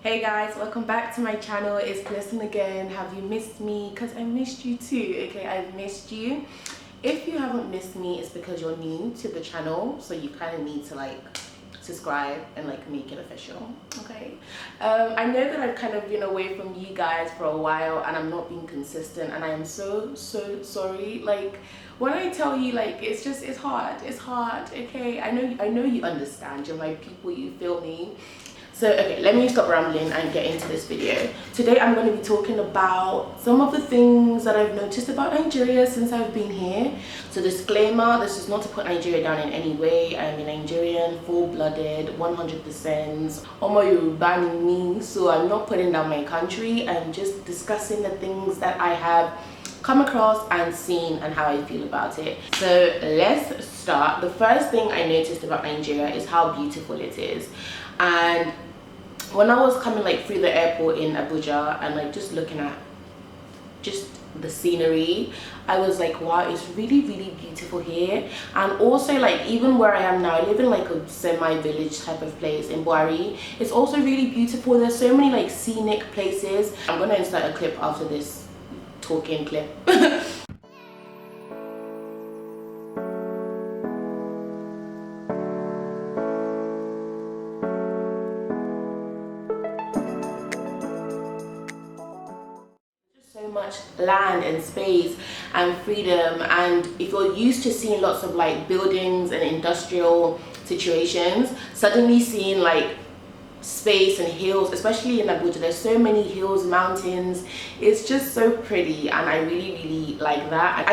Hey guys, welcome back to my channel. It's Blessing again. Have you missed me? Because I missed you too. Okay, I've missed you. If you haven't missed me, it's because you're new to the channel, so you kind of need to subscribe and make it official. Okay, I know that I've kind of been away from you guys for a while and I'm not being consistent, and I am so sorry. When I tell you, it's hard. Okay, I know you understand. You're my people, you feel me. So okay, let me stop rambling and get into this video. Today I'm going to be talking about some of the things that I've noticed about Nigeria since I've been here. So disclaimer, this is not to put Nigeria down in any way. I'm a Nigerian, full-blooded, 100%. Omo Yoruba ni me, so I'm not putting down my country. I'm just discussing the things that I have come across and seen and how I feel about it. So let's start. The first thing I noticed about Nigeria is how beautiful it is. And when I was coming through the airport in Abuja and just looking at just the scenery, I was like, wow, it's really beautiful here. And also even where I am now, I live in a semi-village type of place in Buari. It's also really beautiful. There's so many scenic places. I'm gonna insert a clip after this talking clip. So much land and space and freedom, and if you're used to seeing lots of buildings and industrial situations, suddenly seeing space and hills, especially in Abuja, there's so many hills, mountains. It's just so pretty, and I really like that.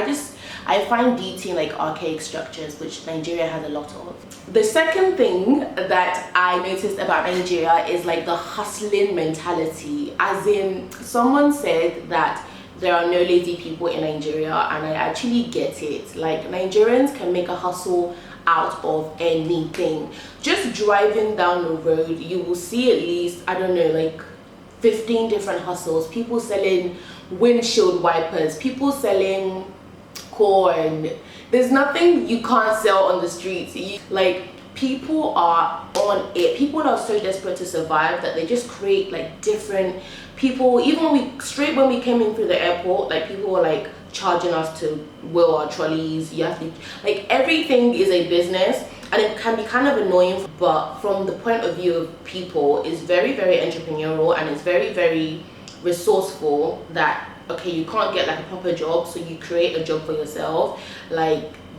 I find beauty in archaic structures, which Nigeria has a lot of. The second thing that I noticed about Nigeria is the hustling mentality. As in, someone said that there are no lazy people in Nigeria, and I actually get it. Nigerians can make a hustle out of anything. Just driving down the road, you will see at least, I don't know, 15 different hustles. People selling windshield wipers, people selling corn. There's nothing you can't sell on the streets. People are on it. People are so desperate to survive that they just create different people. Even when we came in through the airport, people were charging us to wheel our trolleys. You have to everything is a business, and it can be kind of annoying, but from the point of view of people, it's very entrepreneurial, and it's very resourceful. That okay, you can't get a proper job, so you create a job for yourself.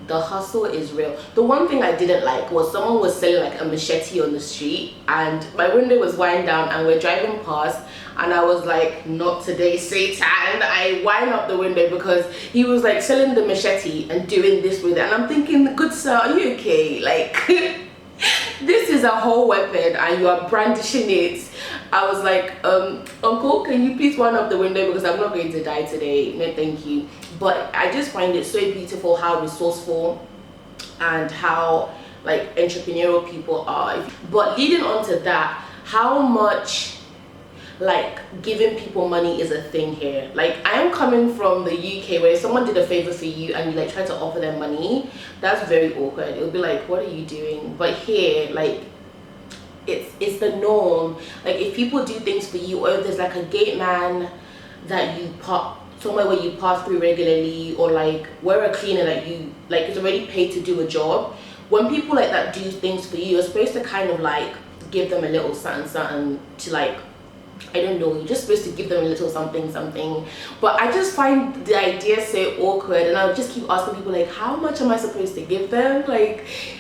The hustle is real. The one thing I didn't like was someone was selling a machete on the street, and my window was wind down and we're driving past, and I was like, not today, Satan. I wind up the window because he was selling the machete and doing this with it, and I'm thinking, good sir, are you okay? This is a whole weapon and you are brandishing it. I was like, uncle, can you please wind up the window because I'm not going to die today. No thank you. But I just find it so beautiful how resourceful and how entrepreneurial people are. But leading on to that, how much giving people money is a thing here. I am coming from the UK, where if someone did a favor for you and you try to offer them money, that's very awkward. It'll be what are you doing? But here, it's the norm. If people do things for you, or if there's a gate man that you park somewhere where you pass through regularly, or we're a cleaner that you is already paid to do a job. When people that do things for you, you're supposed to kind of give them a little something to I don't know, you're just supposed to give them a little something. But I just find the idea so awkward, and I'll just keep asking people how much am I supposed to give them?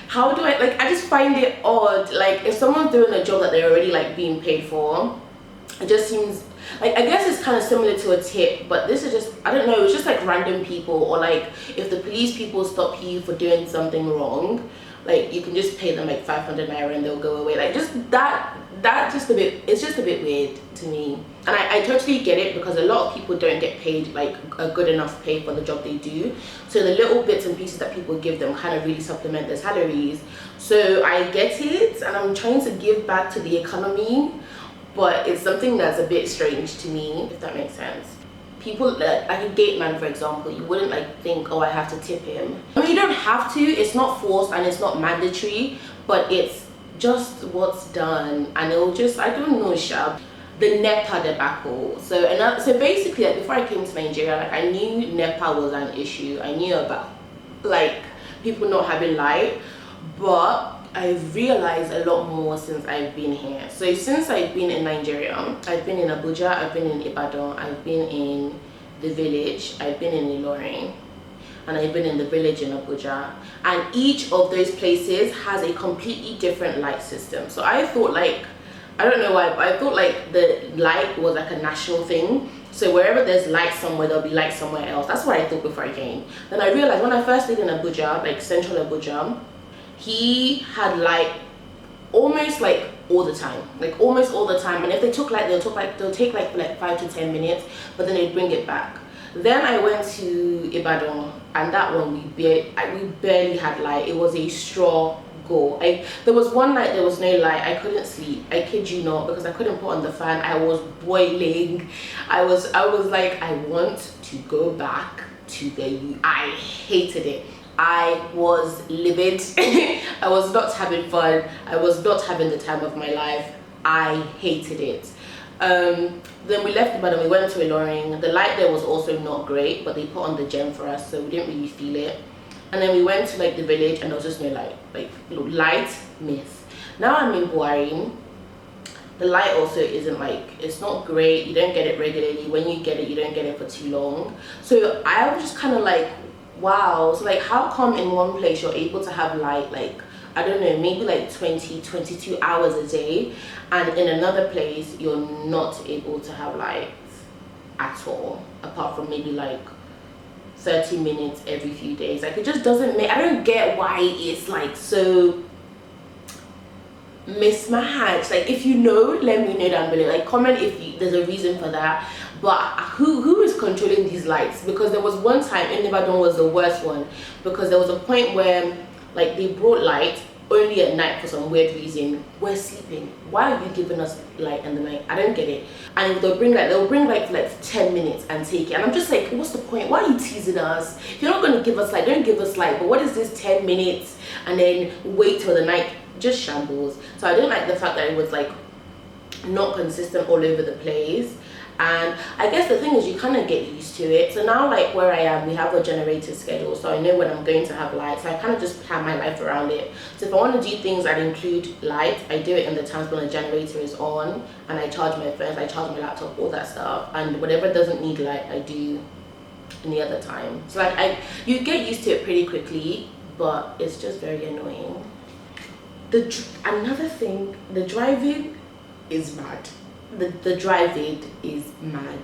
How do I I just find it odd. If someone's doing a job that they're already being paid for, it just seems I guess it's kind of similar to a tip, but this is just, I don't know, it's just random people, or if the police people stop you for doing something wrong, you can just pay them 500 naira and they'll go away. Just that it's just a bit weird to me. And I totally get it, because a lot of people don't get paid a good enough pay for the job they do, so the little bits and pieces that people give them kind of really supplement their salaries. So I get it, and I'm trying to give back to the economy, but it's something that's a bit strange to me, if that makes sense. People like a gate man, for example, you wouldn't think, oh, I have to tip him. I mean, you don't have to. It's not forced and it's not mandatory, but it's just what's done, and it'll just, I don't know, sharp. the NEPA debacle. So basically, like, before I came to Nigeria, like, I knew NEPA was an issue. I knew about like people not having light, but I've realized a lot more since I've been here. So since I've been in Nigeria, I've been in Abuja, I've been in Ibadan, I've been in the village, I've been in Ilorin, and I've been in the village in Abuja, and each of those places has a completely different light system. So I thought, like, I don't know why, but I thought like the light was like a national thing. So wherever there's light somewhere, there'll be light somewhere else. That's what I thought before I came. Then I realized when I first lived in Abuja, like central Abuja, he had light almost like all the time, like almost all the time. And if they took light, they'll take like 5 to 10 minutes, but then they'd bring it back. Then I went to Ibadan, and that one we barely had light. It was a straw go. There was one night there was no light. I couldn't sleep. I kid you not, because I couldn't put on the fan. I was boiling. I was like, I want to go back to the. I hated it. I was livid. I was not having fun. I was not having the time of my life. I hated it. Then we left Ibadan, we went to Ilorin. The light there was also not great, but they put on the gem for us, so we didn't really feel it. And then we went to like the village, and there was just no light, like, you know, light miss. Now I'm in Buhari. The light also isn't like, it's not great. You don't get it regularly. When you get it, you don't get it for too long. So I was just kind of like, wow. So like, how come in one place you're able to have light, like, I don't know, maybe like 22 hours a day, and in another place you're not able to have light at all, apart from maybe like 30 minutes every few days. Like, it just doesn't make, I don't get why it's like so mismatched. Like, if you know, let me know down below, like comment if there's a reason for that. But who is controlling these lights? Because there was one time in Ibadan was the worst one, because there was a point where like they brought light only at night for some weird reason. We're sleeping. Why are you giving us light in the night? I don't get it. And they'll bring like 10 minutes and take it. And I'm just like, what's the point? Why are you teasing us? If you're not going to give us light, don't give us light. But what is this 10 minutes and then wait till the night? Just shambles. So I didn't like the fact that it was like not consistent all over the place. And I guess the thing is, you kind of get used to it. So now, like where I am, we have a generator schedule, so I know when I'm going to have light, so I kind of just plan my life around it. So if I want to do things that include light, I do it in the times when the generator is on, and I charge my phones, I charge my laptop, all that stuff. And whatever doesn't need light, I do in the other time. So like you get used to it pretty quickly, but it's just very annoying. Another thing, the driving is mad. The driving is mad.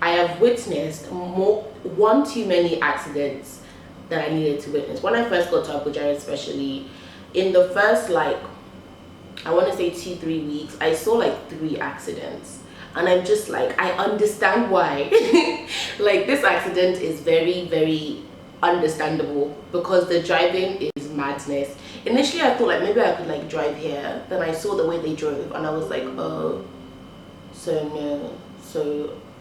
I have witnessed one too many accidents that I needed to witness. When I first got to Abuja, especially in the first, like, I want to say 2-3 weeks, I saw like 3 accidents, and I'm just like, I understand why. Like, this accident is very, very understandable, because the driving is madness. Initially I thought like maybe I could like drive here, then I saw the way they drove and I was like, oh, so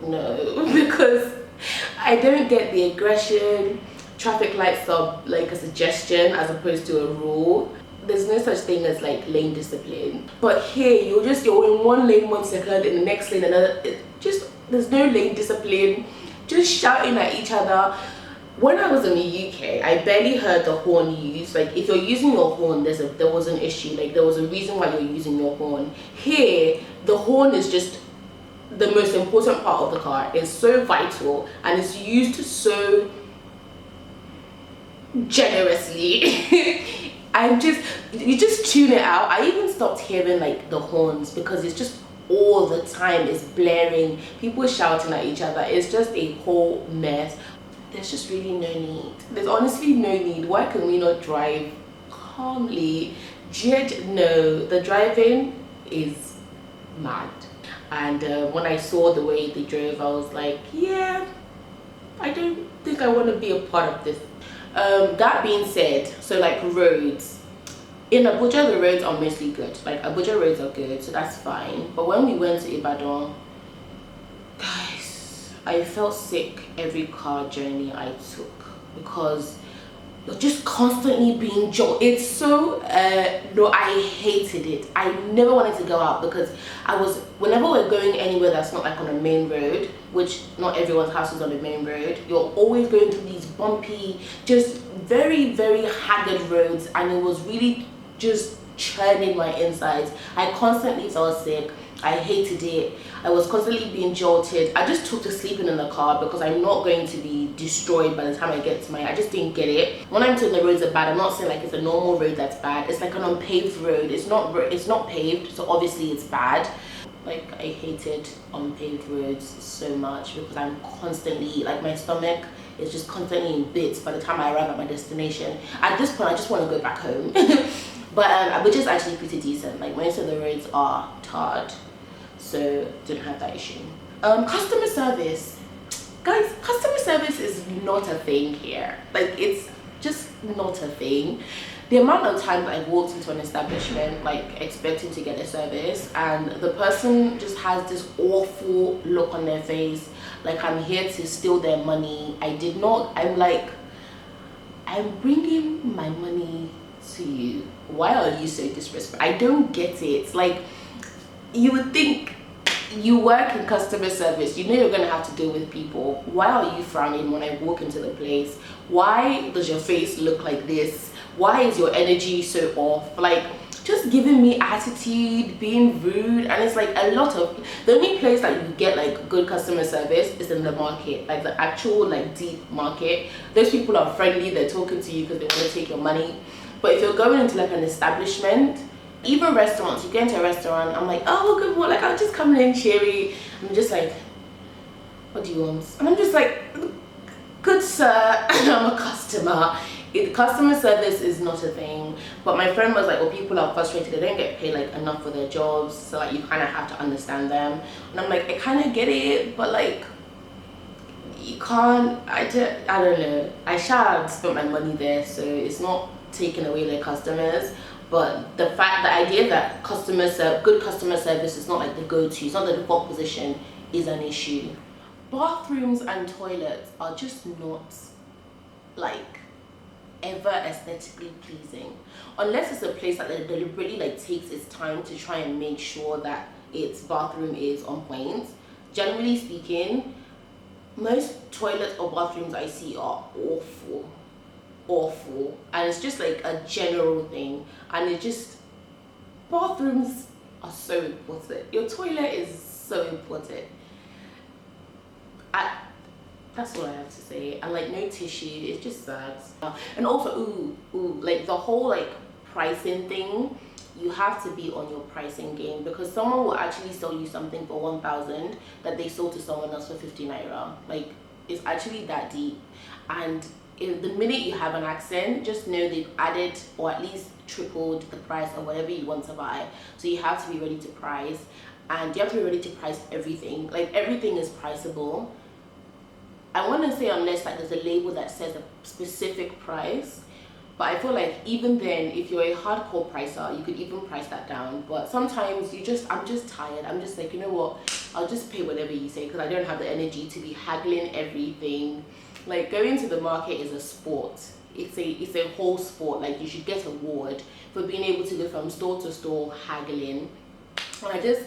no, because I don't get the aggression. Traffic lights are like a suggestion as opposed to a rule. There's no such thing as like lane discipline. But here you're in one lane 1 second, in the next lane another. There's no lane discipline, just shouting at each other. When I was in the UK, I barely heard the horn used. Like, if you're using your horn, there was an issue. Like, there was a reason why you're using your horn. Here, the horn is just the most important part of the car. It's so vital, and it's used so generously. You just tune it out. I even stopped hearing like the horns, because it's just all the time. It's blaring, people shouting at each other. It's just a whole mess. There's just really no need. There's honestly no need. Why can we not drive calmly? No, the driving is mad. And when I saw the way they drove, I was like, yeah, I don't think I want to be a part of this. That being said, so like roads. In Abuja, the roads are mostly good. Like, Abuja roads are good, so that's fine. But when we went to Ibadan, guys, I felt sick every car journey I took, because you're just constantly being jolted. It's so no, I hated it. I never wanted to go out because whenever we're going anywhere that's not like on a main road, which not everyone's house is on a main road, you're always going through these bumpy, just very, very haggard roads, and it was really just churning my insides. I constantly felt sick. I hated it. I was constantly being jolted. I just took to sleeping in the car because I'm not going to be destroyed by the time I get to I just didn't get it. When I'm saying the roads are bad, I'm not saying like it's a normal road that's bad. It's like an unpaved road. It's not paved, so obviously it's bad. Like, I hated unpaved roads so much because I'm constantly, like, my stomach is just constantly in bits by the time I arrive at my destination. At this point, I just want to go back home. But which is actually pretty decent. Like, most of the roads are tarred, so didn't have that issue. Customer service, guys, customer service is not a thing here. Like, it's just not a thing. The amount of times I've walked into an establishment like expecting to get a service and the person just has this awful look on their face, like I'm here to steal their money. I'm like, I'm bringing my money to you. Why are you so disrespectful? I don't get it. Like, you would think you work in customer service, you know you're gonna have to deal with people. Why are you frowning when I walk into the place? Why does your face look like this? Why is your energy so off? Like, just giving me attitude, being rude. And it's like the only place that you get like good customer service is in the market, like the actual like deep market. Those people are friendly, they're talking to you because they want to take your money. But if you're going into like an establishment, even restaurants, you get into a restaurant, I'm like, oh, good morning, like I'll just come in cheery. I'm just like, what do you want? And I'm just like, good sir, I'm a customer. Customer service is not a thing. But my friend was like, well, people are frustrated, they don't get paid like enough for their jobs, so like you kind of have to understand them. And I'm like, I kind of get it, but like you can't, I don't know. I shall spent my money there, so it's not taking away their customers. But the idea that good customer service is not like the go-to, it's not the default position, is an issue. Bathrooms and toilets are just not like ever aesthetically pleasing, unless it's a place that deliberately like takes its time to try and make sure that its bathroom is on point. Generally speaking, most toilets or bathrooms I see are awful, and it's just like a general thing. And bathrooms are so important. Your toilet is so important. That's all I have to say. And like, no tissue, it's just sad. And also, like the whole like pricing thing, you have to be on your pricing game, because someone will actually sell you something for 1,000 that they sold to someone else for 50 naira. Like, it's actually that deep. And if the minute you have an accent, just know they've added or at least tripled the price of whatever you want to buy. So you have to be ready to price, and you have to be ready to price everything. Like, everything is priceable. I want to say unless like there's a label that says a specific price, but I feel like even then, if you're a hardcore pricer, you could even price that down. But sometimes I'm just tired. I'm just like, you know what, I'll just pay whatever you say, because I don't have the energy to be haggling everything. Like, going to the market is a sport. It's a whole sport. Like, you should get an award for being able to go from store to store haggling. And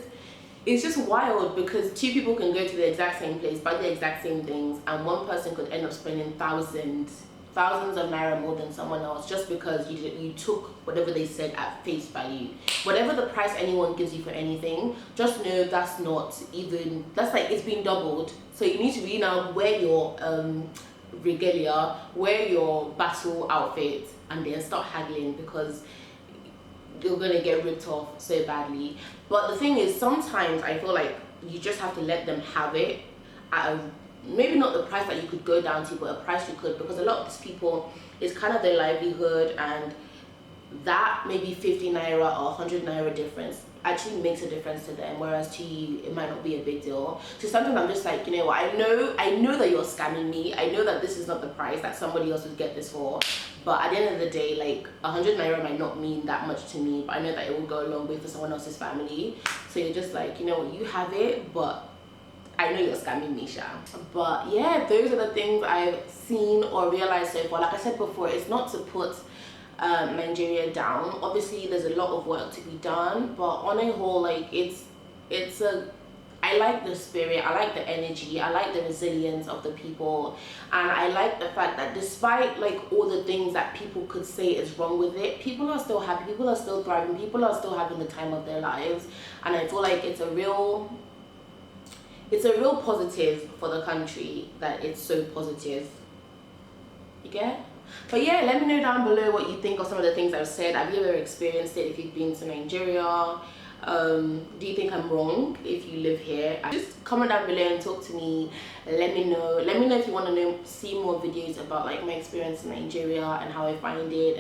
it's just wild, because two people can go to the exact same place, buy the exact same things, and one person could end up spending thousands of naira more than someone else, just because you took whatever they said at face value. Whatever the price anyone gives you for anything, just know that's like, it's been doubled. So you need to really now wear your regalia, wear your battle outfit, and then start haggling, because you're gonna get ripped off so badly. But the thing is, sometimes I feel like you just have to let them have it at maybe not the price that you could go down to, but a price you could, because a lot of these people, it's kind of their livelihood, and that maybe 50 naira or 100 naira difference actually makes a difference to them, whereas to you it might not be a big deal. So sometimes I'm just like, you know what, I know that you're scamming me, I know that this is not the price that somebody else would get this for, but at the end of the day, like 100 naira might not mean that much to me, but I know that it will go a long way for someone else's family. So you're just like, you know what, you have it, but I know you're scamming me, Sha. But yeah, those are the things I've seen or realized so far. Like I said before, it's not to put Nigeria down. Obviously there's a lot of work to be done, but on a whole, like I like the spirit, I like the energy, I like the resilience of the people, and I like the fact that despite like all the things that people could say is wrong with it, people are still happy, people are still thriving, people are still having the time of their lives. And I feel like it's a real positive for the country that it's so positive. You get? But yeah, let me know down below what you think of some of the things I've said. Have you ever experienced it if you've been to Nigeria? Do you think I'm wrong if you live here? Just comment down below and talk to me. Let me know if you want to see more videos about like my experience in Nigeria and how I find it.